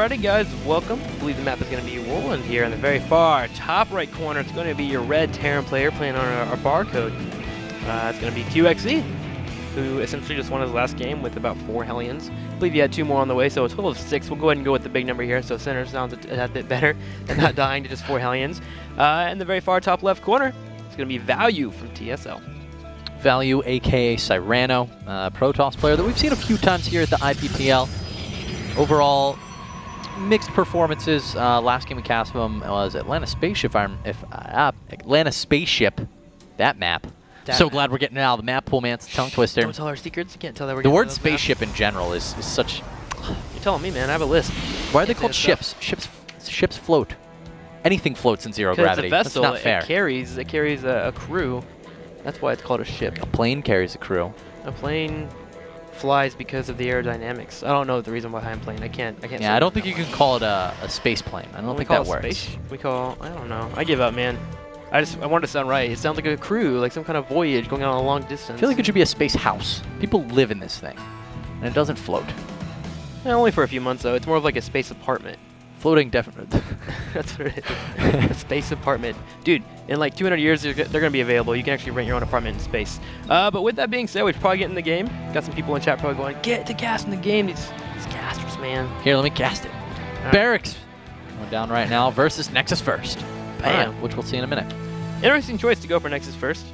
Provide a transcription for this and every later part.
Alrighty guys, welcome. I believe the map is going to be Woolland here in the very far top right corner. It's going to be your red Terran player playing on our barcode. It's going to be QXE, who essentially just won his last game with about 4 Hellions. I believe he had 2 more on the way, so a total of 6. We'll go ahead and go with the big number here, so center sounds a bit better than not dying to just 4 Hellions. In the very far top left corner, it's going to be Value from TSL. Value, aka Cyrano, Protoss player that we've seen a few times here at the IPTL. Overall, mixed performances. Last game we cast him was Atlanta Spaceship. Atlanta Spaceship, that map. So glad we're getting it out of the map pool, man. It's a tongue twister. Don't tell our secrets. You can't tell that we're the getting word spaceship in general is such. You're telling me, man. I have a list. Why are they called ships? Ships float. Anything floats in zero gravity. It's a vessel. That's not fair. It carries a crew. That's why it's called a ship. A plane carries a crew. A plane flies because of the aerodynamics. I don't know the reason behind plane. I can't. Yeah, I don't think you can call it a space plane. I don't think that works. I don't know. I give up, man. I want it to sound right. It sounds like a crew, like some kind of voyage going on a long distance. I feel like it should be a space house. People live in this thing, and it doesn't float. Only for a few months, though. It's more of like a space apartment. Floating, definitely. That's what it is. A space apartment. Dude, in like 200 years, they're going to be available. You can actually rent your own apartment in space. But with that being said, we should probably get in the game. Got some people in chat probably going, get to cast in the game. These casters, man. Here, let me cast it. Barracks. Going down right now versus Nexus first. Bam. Right, which we'll see in a minute. Interesting choice to go for Nexus first.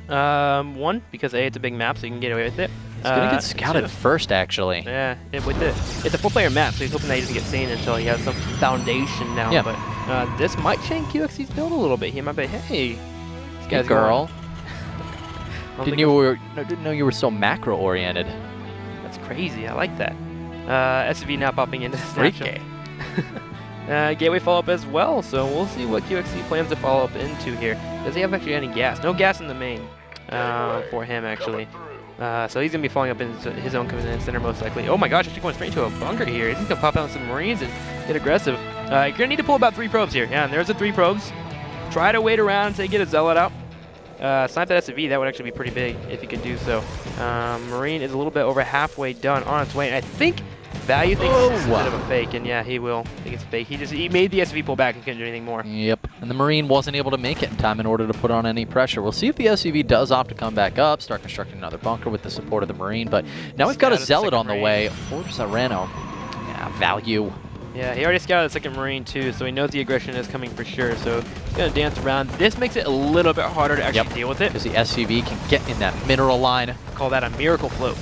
One, because A, it's a big map, so you can get away with it. He's going to get scouted first, actually. Yeah, it's a 4-player map, so he's hoping that he doesn't get seen until he has some foundation now. Yeah. But this might change QXC's build a little bit. He might be, hey, this guy's girl. Didn't know you were so macro-oriented. That's crazy. I like that. SV now popping into the snapshot. Gateway follow-up as well, so we'll see what QXC plans to follow up into here. Does he have actually any gas? No gas in the main for him, actually. So he's going to be following up into his own command center, most likely. Oh my gosh, actually going straight into a bunker here. He's going to pop out some Marines and get aggressive. You're going to need to pull about 3 probes here. Yeah, and there's the 3 probes. Try to wait around until you get a Zealot out. Snipe that SUV, that would actually be pretty big if you could do so. Marine is a little bit over halfway done on its way. And I think Value thinks it's a bit of a fake, and yeah, he will think it's a fake. He made the SUV pull back and couldn't do anything more. Yep, and the Marine wasn't able to make it in time in order to put on any pressure. We'll see if the SUV does opt to come back up, start constructing another bunker with the support of the Marine, but now we've got a Zealot on the way for Cyrano. Yeah, Value. Yeah, he already scouted the 2nd Marine too, so he knows the aggression is coming for sure, so he's going to dance around. This makes it a little bit harder to actually deal with it. Because the SUV can get in that mineral line. Call that a miracle float.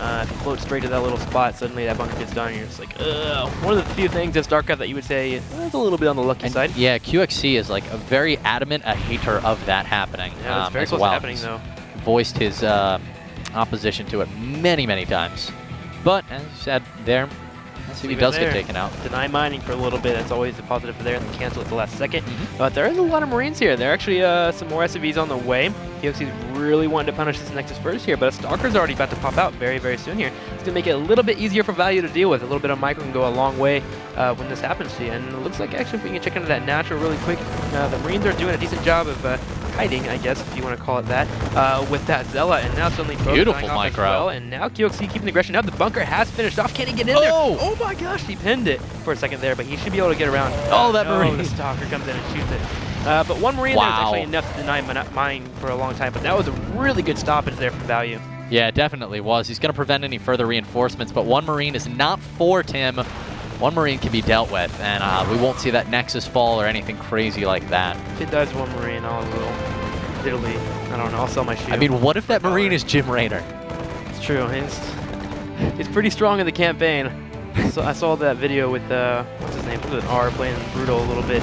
If you float straight to that little spot, suddenly that bunker gets done, and you're just like, ugh. One of the few things in StarCraft that you would say is a little bit on the lucky side. Yeah, QXC is like a very adamant hater of that happening. Yeah, it's very close to happening, though. Voiced his opposition to it many, many times. But, as you said there, SUV does get taken out. Deny mining for a little bit. That's always a positive for there, and then cancel at the last second. But there is a lot of Marines here. There are actually some more SUVs on the way. QXC's really wanting to punish this Nexus first here, but a Stalker's already about to pop out very, very soon here. It's going to make it a little bit easier for Value to deal with. A little bit of micro can go a long way when this happens to you. And it looks like actually if we can check into that natural really quick, the Marines are doing a decent job of hiding, I guess, if you want to call it that, with that Zealot. And now suddenly beautiful micro. Well, and now QXC keeping the aggression up. The bunker has finished off. Can he get in there? Oh my gosh, he pinned it for a second there, but he should be able to get around. That Marine. The Stalker comes in and shoots it. But 1 Marine there was actually enough to deny mine for a long time, but that was a really good stoppage there from Value. Yeah, it definitely was. He's going to prevent any further reinforcements, but 1 Marine is not for Tim. 1 Marine can be dealt with, and we won't see that Nexus fall or anything crazy like that. If it does 1 Marine, I'll literally, I don't know, I'll sell my shield. I mean, what if that Marine is Jim Raynor? It's true. He's pretty strong in the campaign. So I saw that video with, what's his name? With an R playing Brutal a little bit.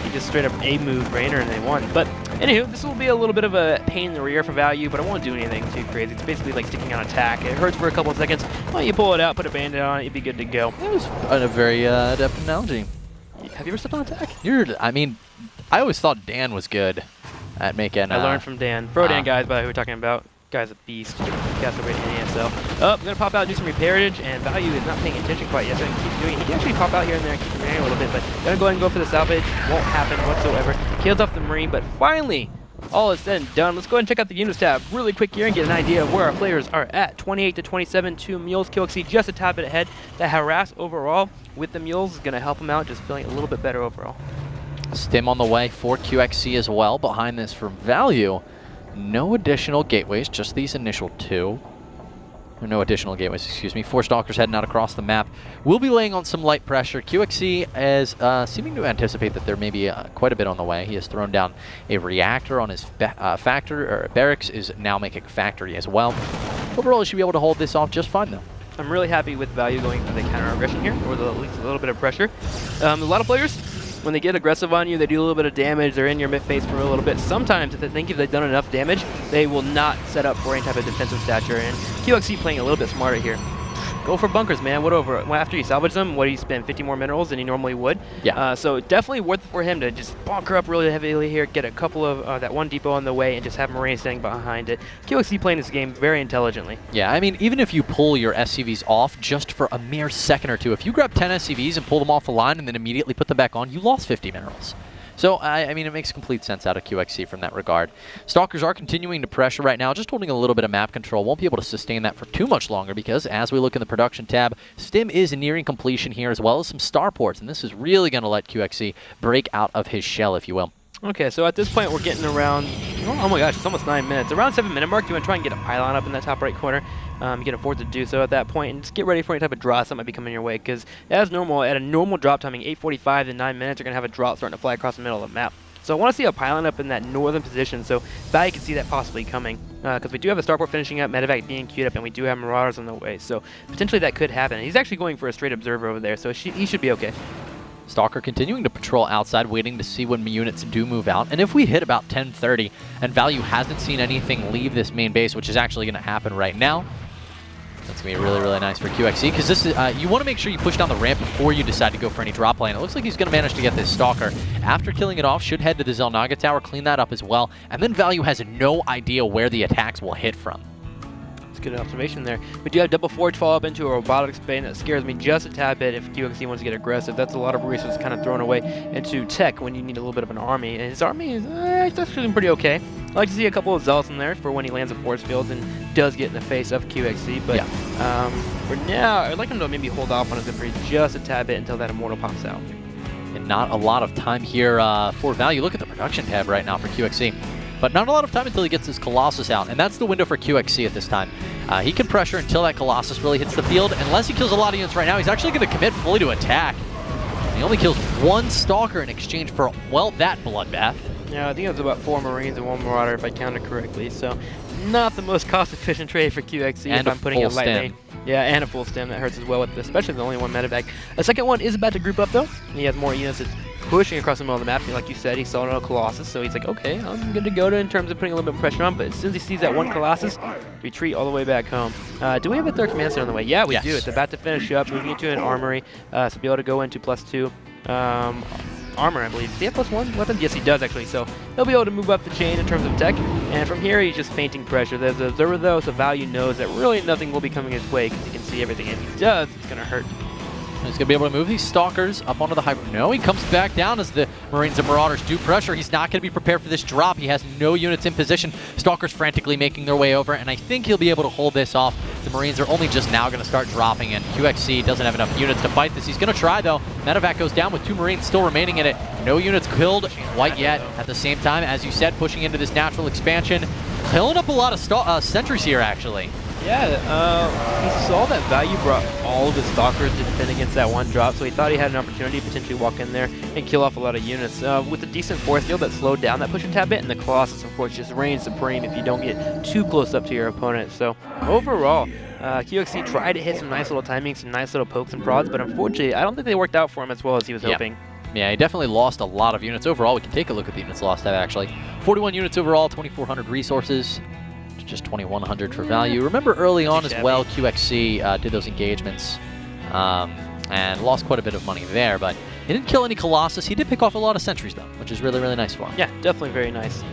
He just straight up A-moved Raynor and they won. But anywho, this will be a little bit of a pain in the rear for Value, but I won't do anything too crazy. It's basically like sticking on attack. It hurts for a couple of seconds. Well, you pull it out, put a bandit on it, you'd be good to go. That was a very adept analogy. Have you ever stepped on attack? I mean, I always thought Dan was good at making... I learned from Dan. Dan guys, by the way, we're talking about. Guy's a beast. Cast away in ASL. Oh, I'm going to pop out and do some repairage, and Value is not paying attention quite yet, so I can keep doing it. He can actually pop out here and there and keep repairing a little bit, but going to go ahead and go for the salvage. Won't happen whatsoever. Kills off the Marine, but finally, all is said and done, let's go ahead and check out the units tab really quick here and get an idea of where our players are at. 28 to 27, 2 mules. QXC just a tad bit ahead. The harass overall with the mules is going to help them out, just feeling a little bit better overall. Stim on the way for QXC as well. Behind this for Value, no additional gateways, just these initial 2. Or no additional gateways, excuse me. 4 Stalkers heading out across the map. We'll be laying on some light pressure. QXC is seeming to anticipate that there may be quite a bit on the way. He has thrown down a reactor on his barracks, is now making a factory as well. Overall, he should be able to hold this off just fine, though. I'm really happy with Value going for the counter aggression here, or at least a little bit of pressure. A lot of players, when they get aggressive on you, they do a little bit of damage. They're in your mid phase for a little bit. Sometimes, if they think if they've done enough damage, they will not set up for any type of defensive stature. And QXC playing a little bit smarter here. Go for bunkers, man. After you salvage them, what do you spend? 50 more minerals than you normally would. Yeah. So definitely worth it for him to just bunker up really heavily here, get a couple of that 1 depot on the way, and just have Marines standing behind it. QXC playing this game very intelligently. Yeah, I mean, even if you pull your SCVs off just for a mere second or two, if you grab 10 SCVs and pull them off the line and then immediately put them back on, you lost 50 minerals. So, I mean, it makes complete sense out of QXC from that regard. Stalkers are continuing to pressure right now, just holding a little bit of map control. Won't be able to sustain that for too much longer because, as we look in the production tab, Stim is nearing completion here as well as some starports, and this is really going to let QXC break out of his shell, if you will. Okay, so at this point, we're getting around, oh my gosh, it's almost 9 minutes. Around 7-minute mark, you want to try and get a pylon up in that top right corner. You can afford to do so at that point, and just get ready for any type of draw that might be coming your way, because as normal, at a normal drop timing, 8:45 to 9 minutes, you're going to have a drop starting to fly across the middle of the map. So I want to see a pylon up in that northern position, so Value can see that possibly coming, because we do have a starport finishing up, medevac being queued up, and we do have marauders on the way, so potentially that could happen. He's actually going for a straight observer over there, so he should be okay. Stalker continuing to patrol outside, waiting to see when units do move out. And if we hit about 10:30 and Value hasn't seen anything leave this main base, which is actually going to happen right now, that's going to be really, really nice for QXC, because this is, you want to make sure you push down the ramp before you decide to go for any drop lane. It looks like he's going to manage to get this Stalker. After killing it off, should head to the Zelnaga Tower, clean that up as well, and then Value has no idea where the attacks will hit from. Good observation there. We do have double forge follow up into a robotics bay, and that scares me just a tad bit if QXC wants to get aggressive. That's a lot of resources kind of thrown away into tech when you need a little bit of an army. And his army is actually pretty okay. I like to see a couple of zealots in there for when he lands at force fields and does get in the face of QXC. But for now, I'd like him to maybe hold off on his infantry just a tad bit until that immortal pops out. And not a lot of time here for Value. Look at the production tab right now for QXC. But not a lot of time until he gets his Colossus out, and that's the window for QXC at this time. He can pressure until that Colossus really hits the field. Unless he kills a lot of units right now, he's actually going to commit fully to attack. He only kills 1 Stalker in exchange for, well, that bloodbath. Yeah, I think it was about 4 Marines and 1 Marauder if I counted correctly, so not the most cost-efficient trade for QXC and if I'm putting it lightly. Yeah, and a full stem, that hurts as well, with especially the only 1 medevac. The second one is about to group up, though. He has more units that's pushing across the middle of the map. Like you said, he saw no Colossus, so he's like, okay, I'm good to go in terms of putting a little bit of pressure on, but as soon as he sees that 1 Colossus, retreat all the way back home. Do we have a 3rd command center on the way? Yeah, we do. It's about to finish up, moving into an armory, so be able to go into +2. Armor, I believe. Does he have +1 weapons? Yes, he does, actually. So he'll be able to move up the chain in terms of tech. And from here, he's just fainting pressure. There's an observer, though, so Value knows that really nothing will be coming his way because he can see everything. And if he does, it's going to hurt. He's going to be able to move these Stalkers up onto the high. No, he comes back down as the Marines and Marauders do pressure. He's not going to be prepared for this drop. He has no units in position. Stalkers frantically making their way over, and I think he'll be able to hold this off. The Marines are only just now going to start dropping, and QXC doesn't have enough units to fight this. He's going to try, though. Medevac goes down with 2 Marines still remaining in it. No units killed quite yet. At the same time, as you said, pushing into this natural expansion. Killing up a lot of sentries here, actually. Yeah, he saw that Value brought all of his Stalkers to defend against that 1 drop, so he thought he had an opportunity to potentially walk in there and kill off a lot of units. With a decent force field that slowed down that push and tab bit, and the Colossus, of course, just reigns supreme if you don't get too close up to your opponent. So overall, QXC tried to hit some nice little timing, some nice little pokes and prods, but unfortunately, I don't think they worked out for him as well as he was hoping. Yeah, he definitely lost a lot of units. Overall, we can take a look at the units lost, actually. 41 units overall, 2,400 resources. Just 2,100 for Value. Remember early on as well, QXC did those engagements and lost quite a bit of money there, but he didn't kill any Colossus. He did pick off a lot of sentries, though, which is really, really nice for him. Yeah, definitely very nice.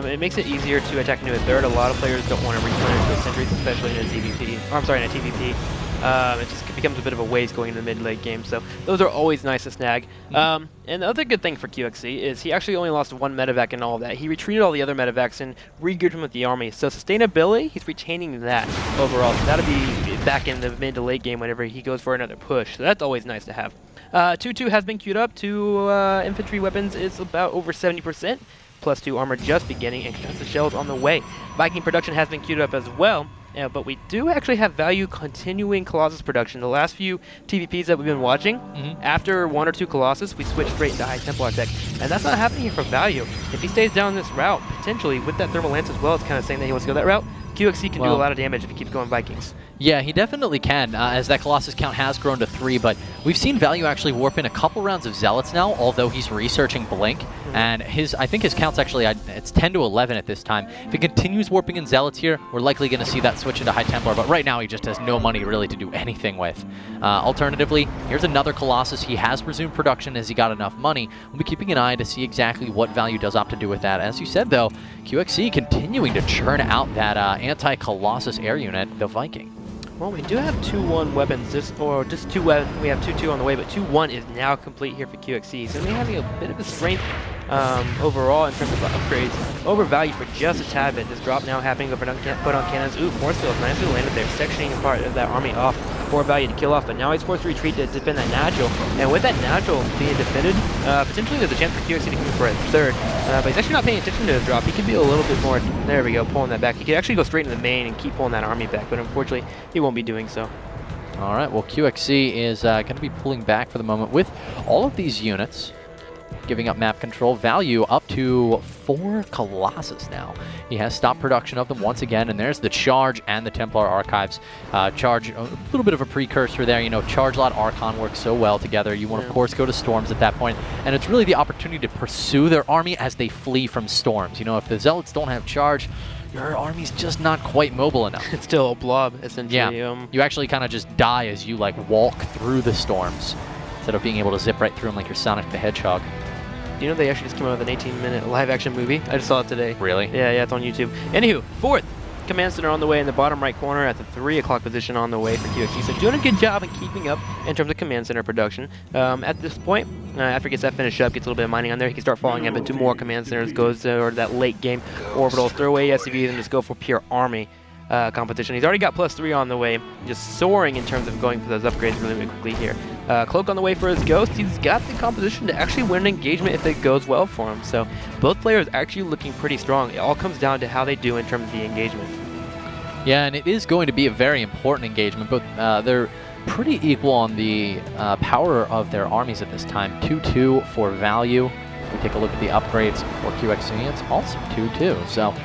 It makes it easier to attack into a 3rd. A lot of players don't want to replenish those sentries, especially in a TVP. Or, I'm sorry, in a TVP. it just becomes a bit of a waste going into the mid-late game. So those are always nice to snag. And the other good thing for QXC is he actually only lost one medevac in all of that. He retreated all the other medevacs and re-geared him with the army. So sustainability, he's retaining that overall. So that'll be back in the mid to late game whenever he goes for another push. So that's always nice to have. 2-2 has been queued up. 2 infantry weapons is about over 70%. +2 armor just beginning, and contested shells on the way. Viking production has been queued up as well. But we do actually have value continuing Colossus production. The last few TVPs that we've been watching, after 1 or 2 Colossus, we switch straight into High Templar tech. And that's not happening here for value. If he stays down this route, potentially with that Thermal Lance as well, it's kind of saying that he wants to go that route. QXC can do a lot of damage if he keeps going Vikings. Yeah, he definitely can, as that Colossus count has grown to 3, but we've seen Value actually warp in a couple rounds of Zealots now, although he's researching Blink, and I think his count's actually, it's 10 to 11 at this time. If he continues warping in Zealots here, we're likely going to see that switch into High Templar, but right now he just has no money really to do anything with. Alternatively, here's another Colossus. He has resumed production as he got enough money. We'll be keeping an eye to see exactly what Value does opt to do with that. As you said, though, QXC continuing to churn out that anti-Colossus air unit, the Viking. Well, we do have 2-1 weapons, just 2 weapons. We have 2-2 on the way, but 2-1 is now complete here for QXC. So we're having a bit of a strength overall in terms of upgrades. Overvalued for just a tad bit. This drop now happening over on cannons. Ooh, force field nicely landed there, sectioning part of that army off for value to kill off, but now he's forced to retreat to defend that natural. And with that natural being defended, potentially there's a chance for QXC to come in for a third. But he's actually not paying attention to his drop. He could be a little bit more, there we go, pulling that back. He could actually go straight into the main and keep pulling that army back, but unfortunately, he won't be doing so. All right, well, QXC is going to be pulling back for the moment with all of these units. Giving up map control. Value up to 4 Colossus now. He has stopped production of them once again, and there's the Charge and the Templar Archives. Charge, a little bit of a precursor there. You know, Charge Lot Archon work so well together. You want to, of course, go to Storms at that point, and it's really the opportunity to pursue their army as they flee from Storms. You know, if the Zealots don't have Charge, your army's just not quite mobile enough. It's still a blob, essentially. Yeah, you actually kind of just die as you, like, walk through the Storms, instead of being able to zip right through them like you're Sonic the Hedgehog. Do you know they actually just came out with an 18-minute live-action movie? I just saw it today. Really? Yeah, it's on YouTube. Anywho, 4th command center on the way in the bottom right corner at the 3 o'clock position on the way for QXC. So doing a good job in keeping up in terms of command center production. At this point, after he gets that finished up, gets a little bit of mining on there, he can start falling up into more command centers, goes to that late game orbitals, throw away SCVs, and just go for pure army competition. He's already got +3 on the way, just soaring in terms of going for those upgrades really, really quickly here. Cloak on the way for his Ghost. He's got the composition to actually win an engagement if it goes well for him. So both players actually looking pretty strong. It all comes down to how they do in terms of the engagement. Yeah, and it is going to be a very important engagement, but they're pretty equal on the power of their armies at this time. 2-2 for Value. If we take a look at the upgrades for QXC, it's also 2-2. So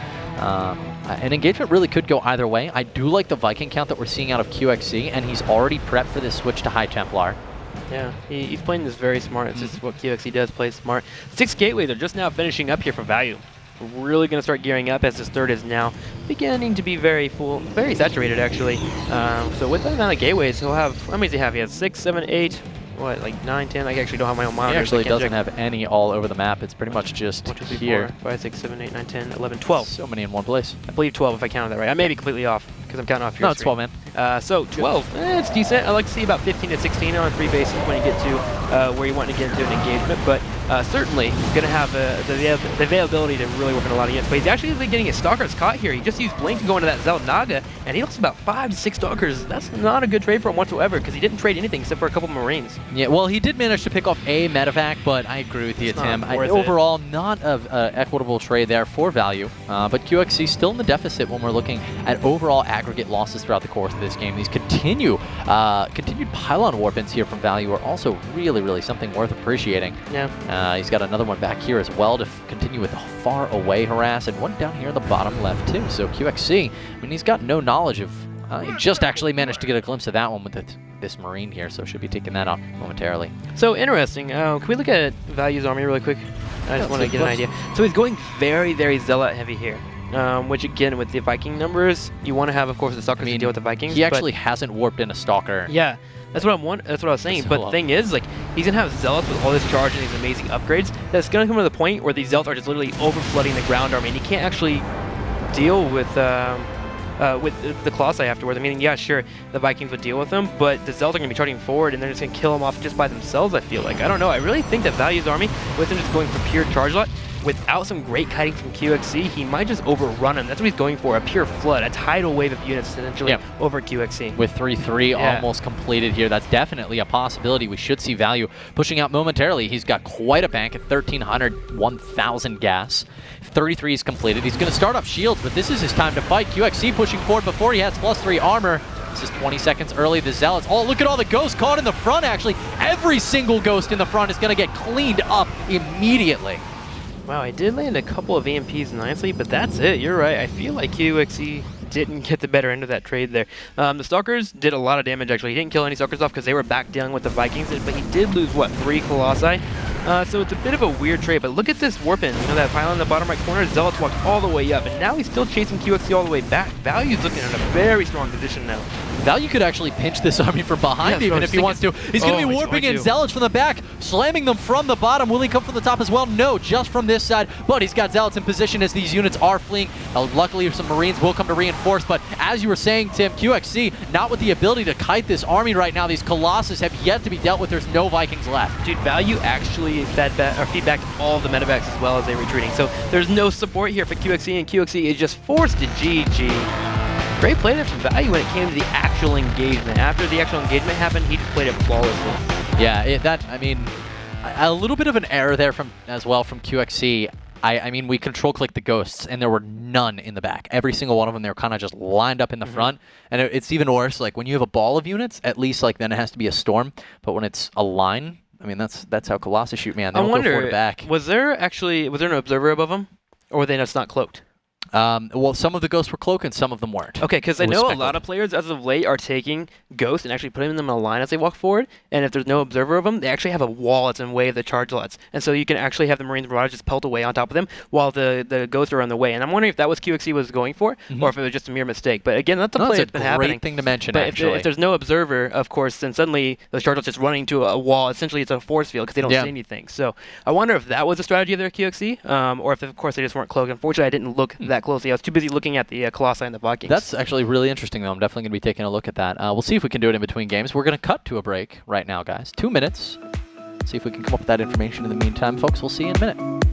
an engagement really could go either way. I do like the Viking count that we're seeing out of QXC, and he's already prepped for this switch to High Templar. Yeah, he's playing this very smart. It's just what QXC does, play smart. 6 gateways are just now finishing up here for Value. We're really going to start gearing up as this third is now beginning to be very full, very saturated actually. So with that amount of gateways, he'll have, how many does he have? He has 6, 7, 8, what, like 9, 10? I actually don't have my own monitor. He actually doesn't have any all over the map. It's pretty much just 1, 2, 3, here. 4, 5, 6, 7, 8, 9, 10, 11, 12. So many in one place. I believe 12 if I counted that right. I may be completely off because I'm counting off your No, it's 12, man. So 12, it's decent. I like to see about 15 to 16 on 3 bases when you get to where you want to get into an engagement, but certainly going to have the availability to really work on a lot of units. But he's actually getting his Stalkers caught here. He just used Blink to go into that Zealot Naga, and he lost about 5 to 6 Stalkers. That's not a good trade for him whatsoever because he didn't trade anything except for a couple Marines. Yeah, well, he did manage to pick off a medevac, but I agree with you, Tim. Overall, not an equitable trade there for Value, but QXC still in the deficit when we're looking at overall aggregate losses throughout the course of this game. These continued pylon warp-ins here from Value are also really, really something worth appreciating. Yeah. He's got another one back here as well to continue with the far away harass, and one down here in the bottom left too. So QXC, I mean, he's got no knowledge of, he just actually managed to get a glimpse of that one with this Marine here, so should be taking that out momentarily. So interesting. Can we look at Value's army really quick? I just want to get an idea. So he's going very, very Zealot heavy here. Which again, with the Viking numbers, you want to have, of course, the Stalkers to deal with the Vikings. He actually hasn't warped in a Stalker. Yeah, that's what I was saying. But the thing is, like, he's gonna have Zealots with all this charge and these amazing upgrades. That's gonna come to the point where these Zealots are just literally over flooding the ground army, and you can't actually deal with with the Colossi afterwards. I mean, yeah, sure, the Vikings would deal with them, but the Zealots are going to be charging forward, and they're just going to kill them off just by themselves, I feel like. I don't know. I really think that Value's army, with him just going for pure charge lot, without some great kiting from QXC, he might just overrun him. That's what he's going for, a pure flood, a tidal wave of units essentially over QXC. With 3-3 almost completed here, that's definitely a possibility. We should see Value pushing out momentarily. He's got quite a bank at 1,300, 1,000 gas. 33 is completed. He's going to start up shields, but this is his time to fight. QXC pushing forward before he has +3 armor. This is 20 seconds early. The Zealots. Oh, look at all the ghosts caught in the front, actually. Every single ghost in the front is going to get cleaned up immediately. Wow, I did land a couple of EMPs nicely, but that's it. You're right. I feel like QXE didn't get the better end of that trade there. The Stalkers did a lot of damage, actually. He didn't kill any Stalkers off because they were back dealing with the Vikings, but he did lose, what, 3 Colossi? So it's a bit of a weird trade, but look at this Warpin. You know, that pylon in the bottom right corner? Zealots walked all the way up, and now he's still chasing QXE all the way back. Value's looking in a very strong position now. Value could actually pinch this army from behind even if he wants to. He's going to be warping in Zealots from the back, slamming them from the bottom. Will he come from the top as well? No, just from this side. But he's got Zealots in position as these units are fleeing. Luckily, some Marines will come to reinforce. But as you were saying, Tim, QXC, not with the ability to kite this army right now. These Colossus have yet to be dealt with. There's no Vikings left. Dude, Value actually feedbacked all the medevacs as well as they retreating. So there's no support here for QXE, and QXE is just forced to GG. Great play there from Value when it came to the actual engagement. After the actual engagement happened, he just played it flawlessly. Yeah, I mean, a little bit of an error there as well from QXC. I mean, we control click the ghosts, and there were none in the back. Every single one of them, they were kind of just lined up in the front. And it's even worse, like when you have a ball of units, at least like then it has to be a storm. But when it's a line, I mean, that's how Colossus shoot, man. They don't go forward back. Was there an observer above them, or were they just not cloaked? Well, some of the ghosts were cloaked and some of them weren't. Okay, because I know a lot of players as of late are taking ghosts and actually putting them in a line as they walk forward, and if there's no observer of them, they actually have a wall that's in the way of the charge lots. And so you can actually have the Marines and Marauders just pelt away on top of them while the ghosts are on the way. And I'm wondering if that was QXE was going for, or if it was just a mere mistake. But again, that's a play that's been happening. That's a great thing to mention, but actually. If there's no observer, of course, then suddenly the charge lots just running to a wall. Essentially, it's a force field because they don't see anything. So I wonder if that was a strategy of their QXE, or if, of course, they just weren't cloaked. Unfortunately, I didn't look that closely. I was too busy looking at the Colossi and the Vikings. That's actually really interesting, though. I'm definitely going to be taking a look at that. We'll see if we can do it in between games. We're going to cut to a break right now, guys. 2 minutes. See if we can come up with that information in the meantime. Folks, we'll see you in a minute.